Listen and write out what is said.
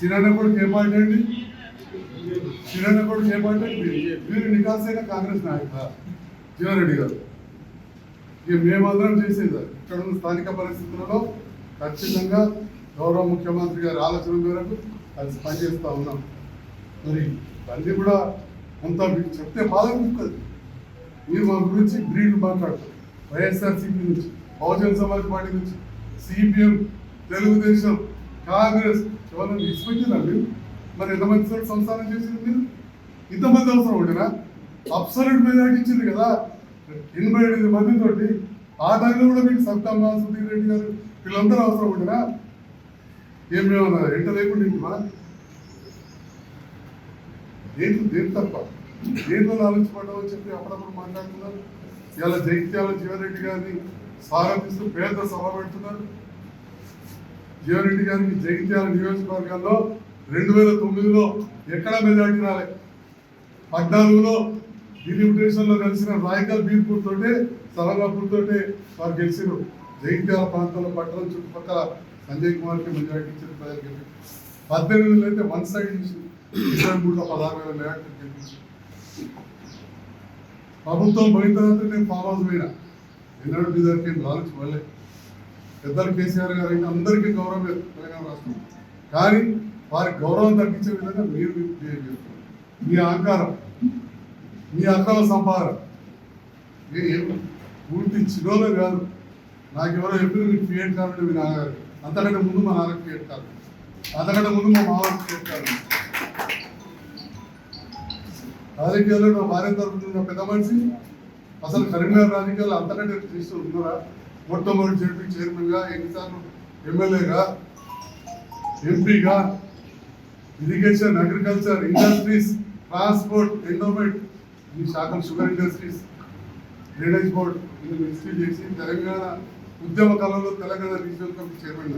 కిరణ్ కొడుకు ఏ పార్టీ అండి? కిరణ్ కొడుకు ఏ పార్టీ అండి? మీరు నికాసైన కాంగ్రెస్ నాయక జీవన్ రెడ్డి గారు. ఇక మేమందరం చేసేది ఇక్కడ ఉన్న స్థానిక పరిస్థితులలో ఖచ్చితంగా గౌరవ ముఖ్యమంత్రి గారి ఆలోచన మేరకు అది పనిచేస్తూ ఉన్నాం. మరి అన్నీ కూడా కొంత మీకు చెప్తే బాధ అనిపిస్తుంది. మీరు మా గురించి బ్రీడ్ మాట్లాడతారు. వైఎస్ఆర్సీపీ నుంచి, బహుజన సమాజ్ పార్టీ నుంచి, సిపిఎం, తెలుగుదేశం, కాంగ్రెస్ ఎవరైనా తీసుకొచ్చిందా మీరు? మరి ఎంతమంది సంస్థానం చేసింది మీరు? ఇంతమంది అవసరం ఉండేనా? అబ్సల్యూట్ మెజారిటీ ఇచ్చింది కదా 85 మందితోటి. ఆ టైంలో కూడా మీకు సబ్దామా, సుధీర్ రెడ్డి గారు వీళ్ళందరూ అవసరం ఉండేనా? ఏం మేమన్నా ఎంట లేకుండా ఇంటిమా? దేని తప్ప దేంట్లో ఆలోచించబడ్డామని చెప్పి అప్పుడప్పుడు మాట్లాడుతున్నారు. ఇలా జైత్యాల జీవన్ రెడ్డి గారిని స్వాగతిస్తూ పేద సభ పెడుతున్నారు. జీవన్ రెడ్డి గారికి జైత్యాల నియోజకవర్గాల్లో 2009లో ఎక్కడ మెజార్టీ రాలే. 14లో డిలిమిటేషన్లో కలిసిన రాయకల్ బీర్పూర్ తోటే, సరంగాపూర్ తోటే వారు గెలిచారు. జైత్యాల ప్రాంతంలో పట్టణం చుట్టుపక్కల సంజయ్ కుమార్కి మెజార్టీ ఇచ్చిన ప్రజలు గెలిచి 18 అయితే వన్ సైడ్ చూసి 23లో 16,000 మెజార్టీ గెలిపించి ప్రభుత్వం పోయిన తర్వాత నేను ఫామ్ హౌస్ పోయినా. ఎన్నడూ మీ దగ్గరికి ఏం లాలచి వల్లే. పెద్దలు కేసీఆర్ గారు అయితే అందరికీ గౌరవం తెలంగాణ రాష్ట్రం. కానీ వారికి గౌరవం తగ్గించే విధంగా మీరు బిహేవ్ చేస్తున్నారు. మీ అహంకారం, మీ అక్రమ సంపాదన పూర్తి చిరోలో కాదు. నాకెవరో ఎప్పుడు మీకు క్రియేట్ కావాలంటే మీ నాన్నగారు, అంతకంటే ముందు మా నాన్నకి క్రియేట్ కాదు, అంతకంటే ముందు మా మామకి క్రియేట్ కాదు. రాజకీయాల్లో నా భార్య తరపున పెద్ద మనిషి. అసలు కరీంనగర్ రాజకీయాలు అంతకంటే చేస్తూ ఉన్నారా? మొట్టమొదటి జడ్పీ చైర్మన్గా, ఎన్నిసార్లు ఎమ్మెల్యేగా, ఎంపీగా, irrigation, agriculture, industries, transport, endowment, ఈ శాఖలు, sugar industries, drainage board, ministry చేసి తెలంగాణ ఉద్యమ కాలంలో తెలంగాణ రీజనల్ కమిటీ చైర్మన్